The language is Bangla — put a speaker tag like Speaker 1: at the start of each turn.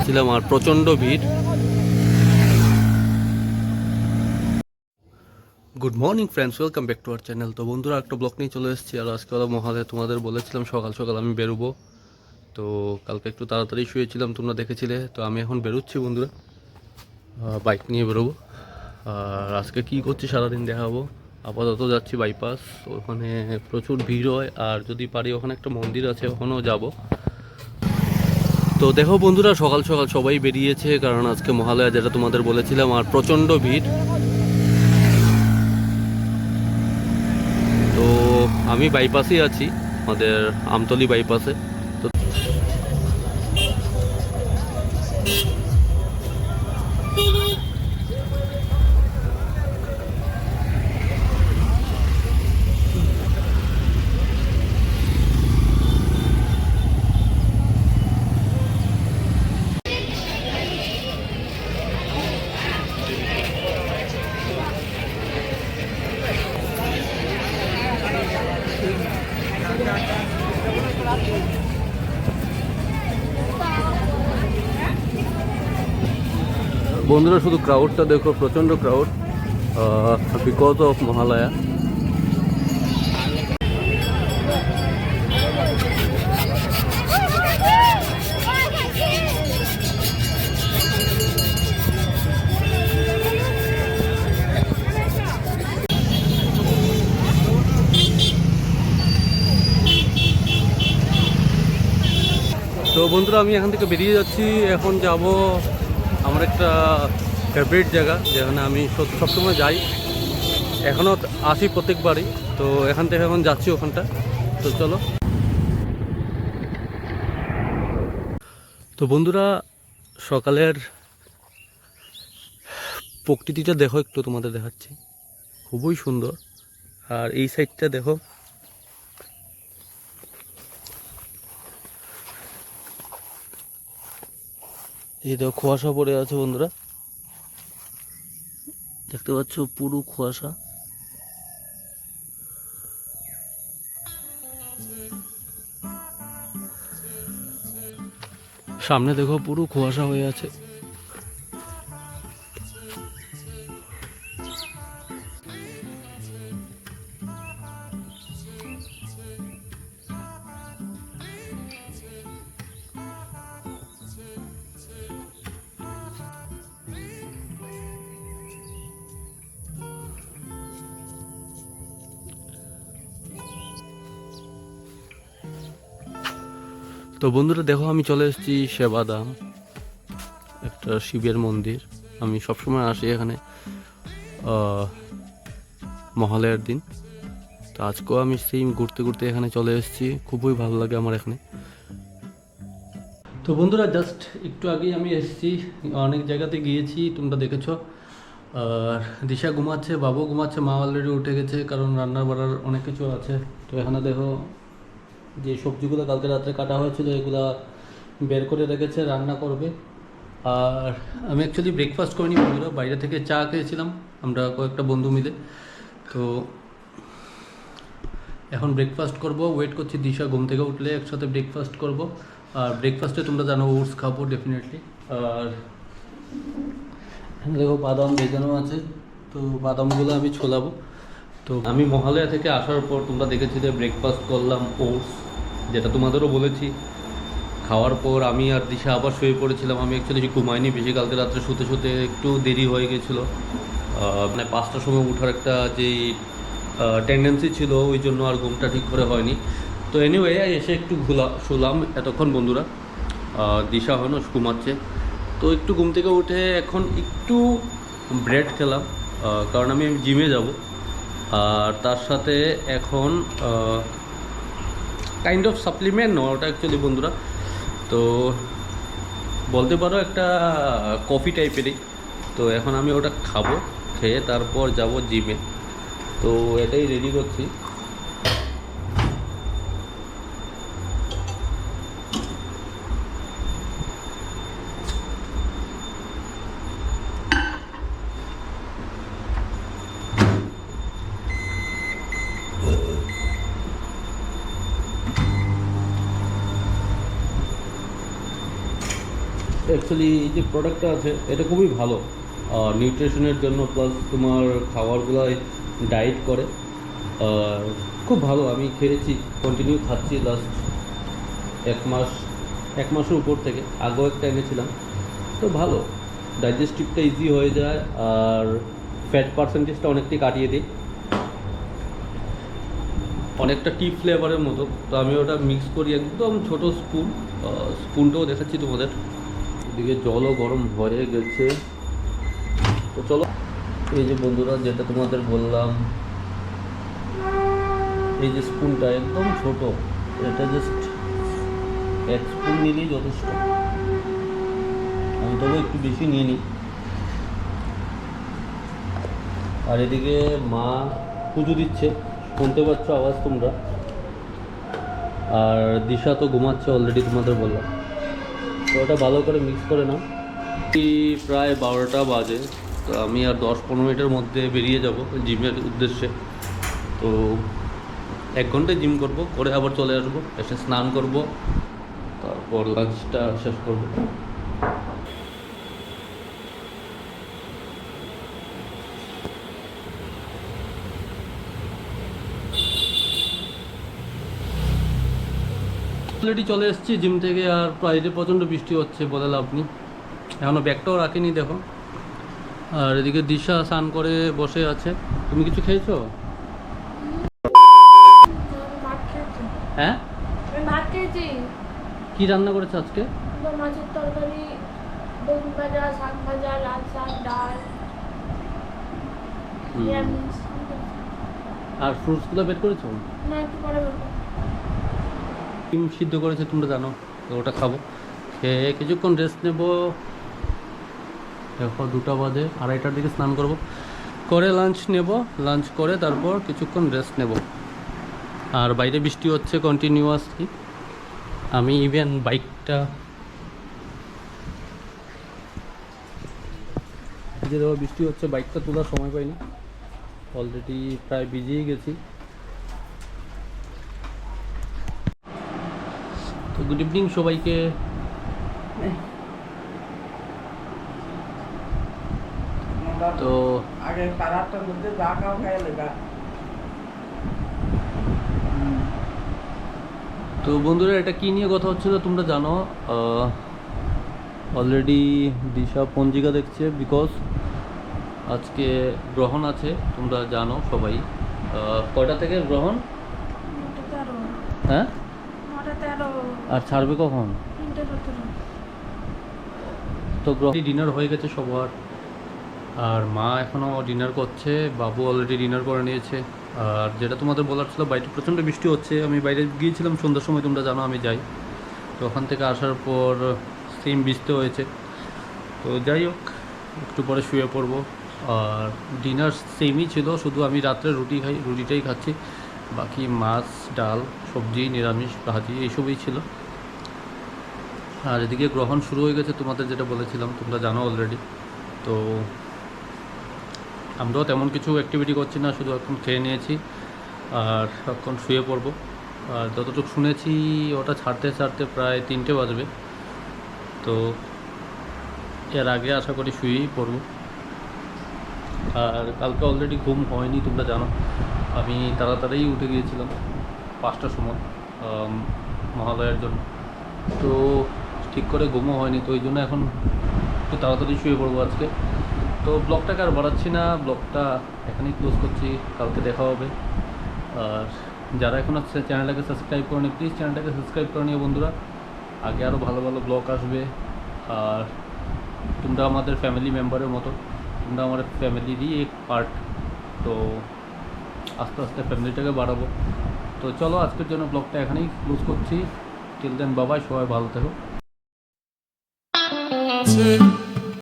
Speaker 1: ছিলাম আর প্রচণ্ড ভিড়। Good morning friends, welcome back to our channel. তো বন্ধুরা, একটা ব্লগ নিয়ে চলে এসেছি। আর আজকে হলো মহালয়া। তোমাদের বলেছিলাম সকাল সকাল আমি বেরোবো। তো কালকে একটু তাড়াতাড়ি শুয়েছিলাম, তোমরা দেখেছিলে। তো আমি এখন বেরোচ্ছি বন্ধুরা, বাইক নিয়ে বেরোবো। আর আজকে কী করছি সারাদিন দেখাবো। আপাতত যাচ্ছি বাইপাস, ওখানে প্রচুর ভিড় হয়। আর যদি পারি ওখানে একটা মন্দির আছে, ওখানেও যাব। তো দেখো বন্ধুরা, সকাল সকাল সবাই বেরিয়েছে, কারণ আজকে মহালয়া, যেটা তোমাদের বলেছিলাম। আর প্রচণ্ড ভিড়। তো আমি বাইপাসেই আছি, আমাদের আমতলী বাইপাসে। তো বন্ধুরা, শুধু ক্রাউডটা দেখো, প্রচণ্ড ক্রাউড, বিকজ অফ মহালয়া। তো বন্ধুরা, আমি এখান থেকে বেরিয়ে যাচ্ছি। এখন যাব আমার একটা ফেভারিট জায়গা, যেখানে আমি সবসময় যাই, এখনও আসি প্রত্যেকবারই। তো এখান থেকে এখন যাচ্ছি ওখানটা। তো চলো। তো বন্ধুরা, সকালের প্রকৃতিটা দেখো, একটু তোমাদের দেখাচ্ছি, খুবই সুন্দর। আর এই সাইডটা দেখো, এই দেখো কুয়াশা পড়ে আছে বন্ধুরা, দেখতে পাচ্ছ পুরো কুয়াশা। সামনে দেখো পুরো কুয়াশা হয়ে আছে। তো বন্ধুরা দেখো, আমি চলে এসেছি সেবাদাম, একটা শিবের মন্দির। আমি সবসময় আসি এখানে মহালয়ার দিন। তো আজকেও আমি সেই ঘুরতে ঘুরতে এখানে চলে এসেছি, খুবই ভালো লাগে আমার এখানে। তো বন্ধুরা, জাস্ট একটু আগেই আমি এসেছি, অনেক জায়গাতে গিয়েছি, তোমরা দেখেছো। আর দিশা ঘুমাচ্ছে, বাবু ঘুমাচ্ছে, মা অলরেডি উঠে গেছে, কারণ রান্নার বাড়ার অনেক কিছু আছে। তো এখানে দেখো, যে সবজিগুলো কালকে রাত্রে কাটা হয়েছিল, এগুলা বের করে রেখেছে, রান্না করবে। আর আমি অ্যাকচুয়ালি ব্রেকফাস্ট করিনি বন্ধুরা, বাইরে থেকে চা খেয়েছিলাম আমরা কয়েকটা বন্ধু মিলে। তো এখন ব্রেকফাস্ট করব, ওয়েট করছি দিশা ঘুম থেকে উঠলে একসাথে ব্রেকফাস্ট করব। আর ব্রেকফাস্টে তোমরা জানো ওটস খাবো ডেফিনেটলি। আর দেখো বাদাম ভেজানো আছে, তো বাদামগুলো আমি ছোলাবো। তো আমি মহালয়া থেকে আসার পর তোমরা দেখেছি যে ব্রেকফাস্ট করলাম ওটস, যেটা তোমাদেরও বলেছি। খাওয়ার পর আমি আর দিশা আবার শুয়ে পড়েছিলাম। আমি অ্যাকচুয়ালি ঘুমাইনি বেশি, কালকে রাত্রে শুতে শুতে একটু দেরি হয়ে গেছিলো। মানে 5টার সময় ওঠার একটা যেই টেন্ডেন্সি ছিল, ওই জন্য আর ঘুমটা ঠিক করে হয়নি। তো এনিওয়ে, এসে একটু শুলাম এতক্ষণ বন্ধুরা। দিশা হয়তো ঘুমাচ্ছে, তো একটু ঘুম থেকে উঠে এখন একটু ব্রেড খেলাম, কারণ আমি জিমে যাব। আর তার সাথে এখন কাইন্ড অফ সাপ্লিমেন্ট নয় ওটা অ্যাকচুয়ালি বন্ধুরা, তো বলতে পারো একটা কফি টাইপেরই। তো এখন আমি ওটা খাবো, খেয়ে তারপর যাব জিমে। তো এটাই রেডি করছি। অ্যাকচুয়ালি এই যে প্রোডাক্টটা আছে এটা খুবই ভালো নিউট্রিশনের জন্য, প্লাস তোমার খাবারগুলো ডায়েট করে। খুব ভালো, আমি খেয়েছি, কন্টিনিউ খাচ্ছি লাস্ট এক মাসের উপর থেকে। আগেও একটা এনেছিলাম, তো ভালো, ডাইজেস্টিভটা ইজি হয়ে যায় আর ফ্যাট পার্সেন্টেজটা অনেকটাই কাটিয়ে দিই, অনেকটা টি ফ্লেভারের মতো। তো আমি ওটা মিক্স করি একদম ছোট স্পুনটাও দেখাচ্ছি তোমাদের। এদিকে জলও গরম হয়ে গেছে, তো চলো। এই যে বন্ধুরা, যেটা তোমাদের বললাম, এই যে স্পুনটা একদম ছোট, এটা জাস্ট এক স্পুন নিলেই যথেষ্ট। আমি তবে একটু বেশি নিয়ে নিই। আর এদিকে মা পুজো দিচ্ছে, শুনতে পাচ্ছ আওয়াজ তোমরা। আর দিশা তো ঘুমাচ্ছে অলরেডি, তোমাদের বললাম। তো ওটা ভালো করে মিক্স করে নাও। প্রায় 12টা বাজে, তো আমি আর 10-15 মিনিটের মধ্যে বেরিয়ে যাব জিমের উদ্দেশ্যে। তো 1 ঘন্টায় জিম করব, করে আবার চলে আসবো, এসে স্নান করব, তারপর লাঞ্চটা শেষ করব। অলরেডি চলে এসেছি জিম থেকে, আর বাইরে প্রচণ্ড বৃষ্টি হচ্ছে, বলে লাভ নেই। এখনও ব্যাগটাও রাখিনি, দেখো। আর এদিকে দিশা স্নান করে বসে আছে। তুমি কিছু খেয়েছো? হ্যাঁ,
Speaker 2: ভাত খেয়েছি।
Speaker 1: কি রান্না করেছো আজকে?
Speaker 2: মাছের তরকারি, বেগুন ভাজা, শাক ভাজা, লাল শাক, ডাল, নিরামিষ।
Speaker 1: আর ফ্রুটসগুলো বের করেছো?
Speaker 2: না, একটু পরে বলবো।
Speaker 1: ডিম সিদ্ধ করেছে, তোমরা জানো, তো ওটা খাবো। খেয়ে কিছুক্ষণ রেস্ট নেব। দেখো 2টা বাজে, 2:30টার দিকে স্নান করব, করে লাঞ্চ নেব, লাঞ্চ করে তারপর কিছুক্ষণ রেস্ট নেব। আর বাইরে বৃষ্টি হচ্ছে কন্টিনিউয়াসলি। আমি ইভেন বাইকটা যে দেখো বৃষ্টি হচ্ছে, বাইকটা তোলার সময় পাই না, অলরেডি প্রায় ভিজেই গেছি। তো গুড ইভিনিং সবাইকে। তো
Speaker 3: আগে 8টার মধ্যে যা খাও খাই লেগা।
Speaker 1: তো বন্ধুরা, এটা কী নিয়ে কথা হচ্ছিল তোমরা জানো। অলরেডি দিশা পঞ্জিকা দেখছে, বিকজ আজকে গ্রহণ আছে, তোমরা জানো সবাই। কয়টা থেকে গ্রহণ?
Speaker 2: 9:13।
Speaker 1: হ্যাঁ,
Speaker 2: 9:13।
Speaker 1: আর ছাড়বে কখন?
Speaker 2: 3:17।
Speaker 1: তো গ্রহণ ডিনার হয়ে গেছে সবার, আর মা এখনও ডিনার করছে, বাবু অলরেডি ডিনার করে নিয়েছে। আর যেটা তোমাদের বলার ছিল, বাইরে প্রচণ্ড বৃষ্টি হচ্ছে। আমি বাইরে গিয়েছিলাম সন্ধ্যার সময়, তোমরা জানো আমি যাই, তো ওখান থেকে আসার পর সেম বৃষ্টি হয়েছে। তো যাই হোক, একটু পরে শুয়ে পড়বো। আর ডিনার সেমই ছিল, শুধু আমি রাত্রে রুটিটাই খাচ্ছি, বাকি মাছ, ডাল, সবজি, নিরামিষ, ভাজি এইসবই ছিল। আর এদিকে গ্রহণ শুরু হয়ে গেছে, তোমাদের যেটা বলেছিলাম তোমরা জানো অলরেডি। তো আমরাও তেমন কিছু অ্যাক্টিভিটি করছি না, শুধু এখন খেয়ে নিয়েছি আর এখন শুয়ে পড়বো। আর যতটুকু শুনেছি ওটা ছাড়তে ছাড়তে প্রায় 3টে বাজবে, তো এর আগে আশা করি শুয়েই পড়বো। আর কালকে অলরেডি ঘুম হয়নি, তোমরা জানো আমি তাড়াতাড়ি উঠে গিয়েছিলাম 5টার সময় মহালয়ার জন্য, তো ঠিক করে ঘুমও হয়নি, তো ওই জন্য এখন একটু তাড়াতাড়ি শুয়ে পড়বো আজকে। তো ব্লগটাকে আর বাড়াচ্ছি না, ব্লগটা এখানেই ক্লোজ করছি, কালকে দেখা হবে। আর যারা এখন আসছে চ্যানেলটাকে সাবস্ক্রাইব করে নিও, প্লিজ চ্যানেলটাকে সাবস্ক্রাইব করে নিও বন্ধুরা, আগে আরও ভালো ভালো ব্লগ আসবে। আর তোমরা আমাদের ফ্যামিলি মেম্বারের মতো, তোমরা আমার ফ্যামিলিরই এক পার্ট, তো আস্তে আস্তে ফ্যামিলিটাকে বাড়াবো। তো চলো, আজকের জন্য ব্লগটা এখানেই ক্লোজ করছি। টিল দেন, বাবাই, সবাই ভালো থেকো।